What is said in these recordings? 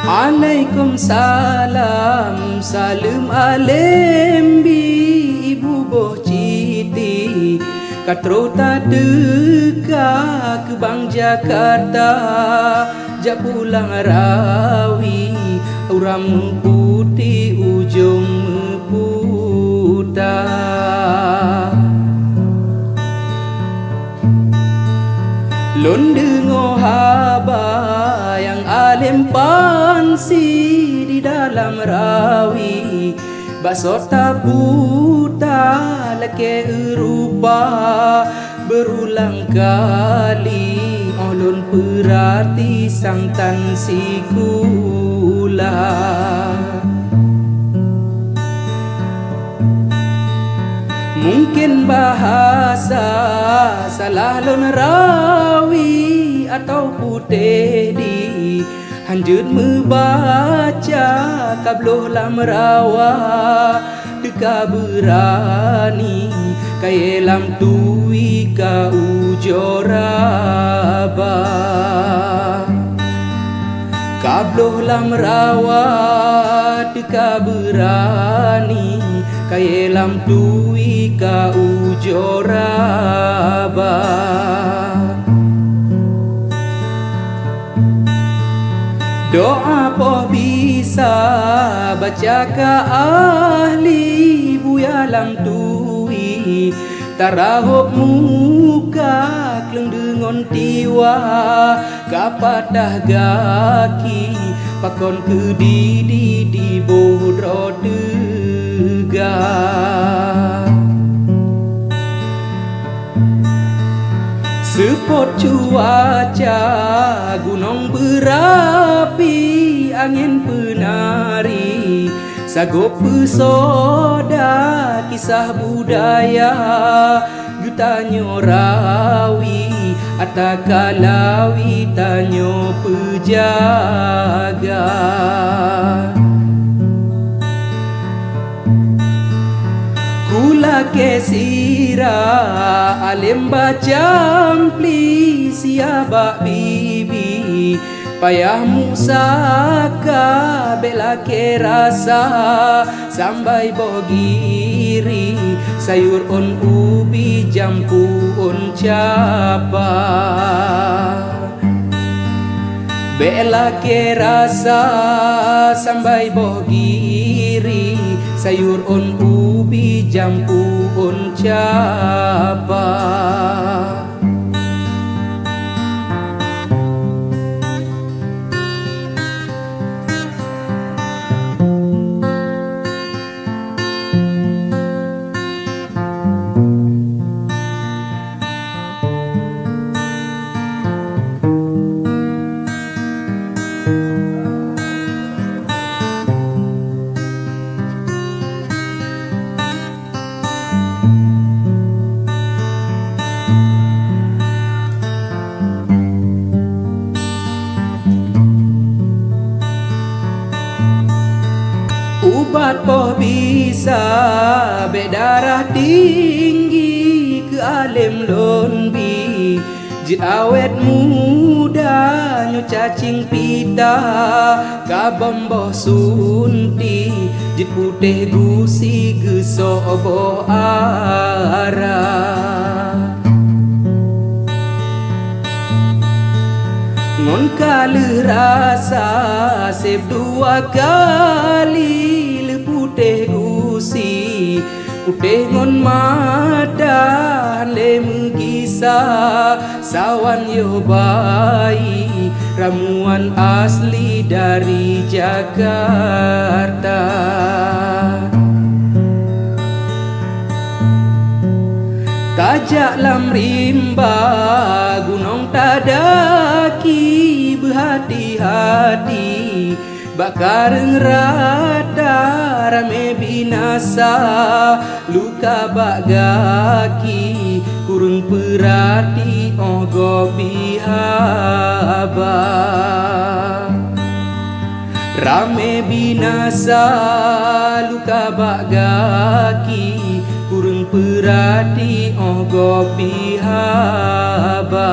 Waalaikumsalam, salam alembi ibu boh citi Katro tak deka ke Bang Jakarta Jak pulang rawi Orang putih ujung meputar Lon dengo haba yang alim pansi di dalam rawi Basot tabuta leke rupa berulang kali Olon perhati sang tan si kula Mungkin bahasa salah lon rawi atau putih di Hanjut membaca kabloh lam rawa Deka berani kaya lam tuwi ka ujoraba Kabloh lam rawa deka berani kaya lam tuwi ka ujoraba Doa poh bisa baca ka ahli buya lam tuwi Tarahop muka kleng dengon tiwa Kapatah gaki pakon kedidi di bodro dega Sepot cuaca gunung berapi angin penari Sagop pesoda kisah budaya Getanyo rawi atakalawi tanyo pejaga Kula kesira alim bacampli siaba bibi Payah musaka bela kerasa Sampai bogiri sayur on ubi jampu on capa Bela kerasa sampai bogiri sayur on ubi jampu on capa Ubat poh bisa bedarah tinggi ke alim lonbi Jit awet muda nyo cacing pita Kabomboh sunti Jit putih gusi gesoboh arah Ngon kalih rasa sep dua kali le putih gusi Putih ngon mata le mengisa Sawan yo bayi ramuan asli dari Jakarta Tajak lam rimba gunung tadaki berhati-hati Bakareng rata rame binasa Luka bak gaki kurung perhati ogo bihaba Rame binasa luka bak gaki kurung perhati ogo bihaba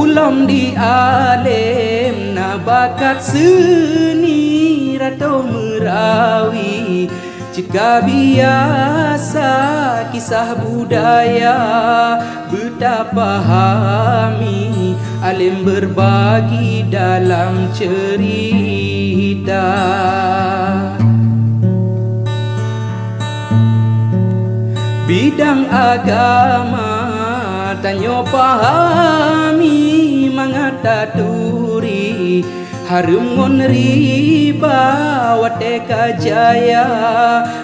Ulom di alim na bakat seni Rato Merawi jika biasa kisah budaya betapa pahami alim berbagi dalam cerita. Bidang agama tanyo pahami mangataturi harum ngon riba wateka jaya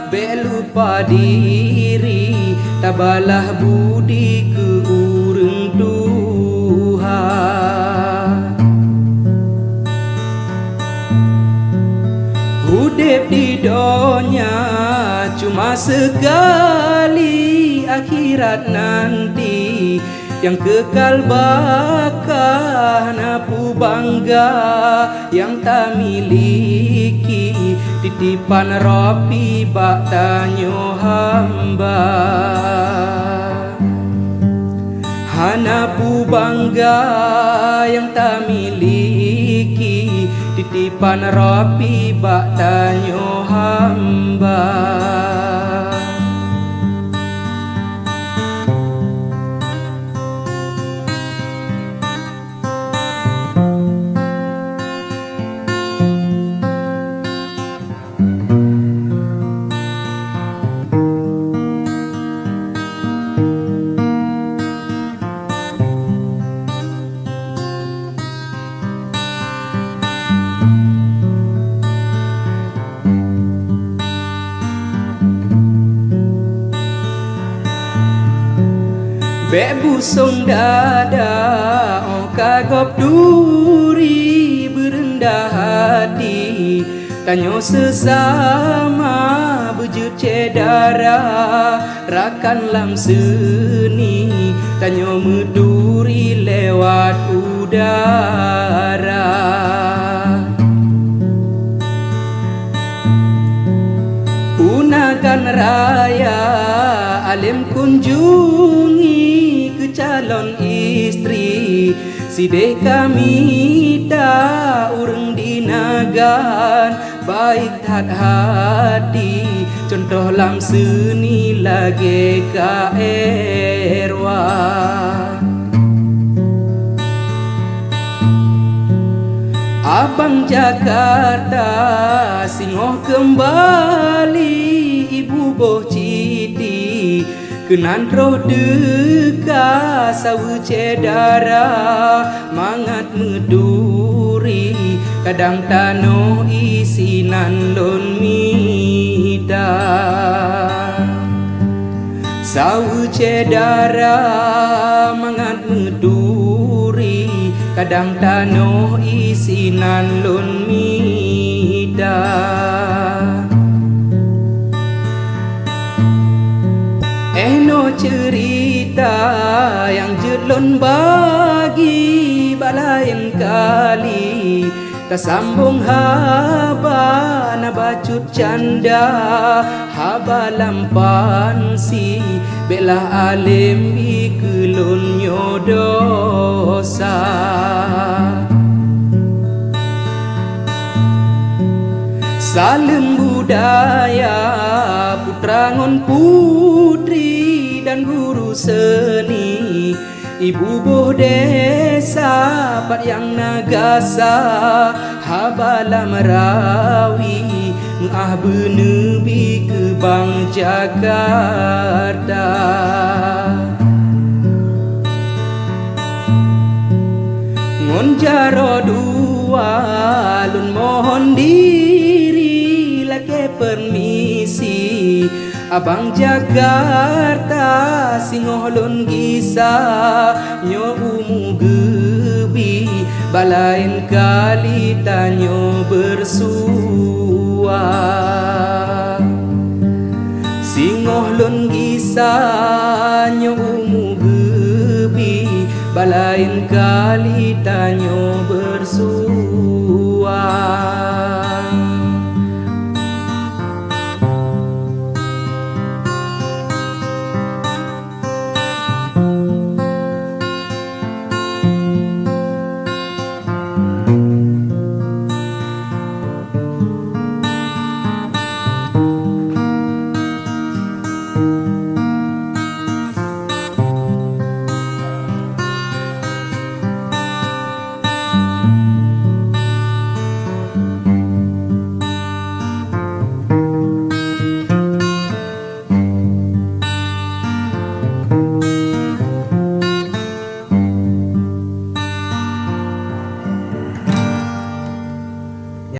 belupa diri tabalah budi ke urang Tuhan. Hudep di dunia cuma sekali, akhirat nanti yang kekal bakal napu bangga yang tak miliki titipan Rabbi bak tanyo hamba. Hanapu bangga yang tak miliki titipan Rabbi bak tanyo hamba. Bek busung dada, oh kagop duri berendah hati. Tanyo sesama bujut cedara, rakan lam seni. Tanyo meduri lewat udara. Unakan raya, alim kunjungi calon istri sideh kami tak urang dinagan baik tat hati contoh lam seni lagi ka erwa. Abang Jakarta singoh kembali ibu boh citi kenan roh deka sawu cedara mangat meduri kadang tano isinan lon mida. Sawu cedara mangat meduri kadang tano isinan lon mida. Eno cerita yang jelon bagi balain kali tasambung haba na bacut canda haba lampan si bela alim ikelon nyodosa. Saling budaya putra ngon putri dan guru seni ibu boh desa pat yang nagasa habala merawi ngah benebi ke bang Jakarta. Ngon jaro dua lun mohon diri lagi permisi abang Jakarta singoh lun gisa nyo umu gebi balain kali tanyo bersua. Singoh lun gisa nyo umu gebi balain kali tanyo bersua.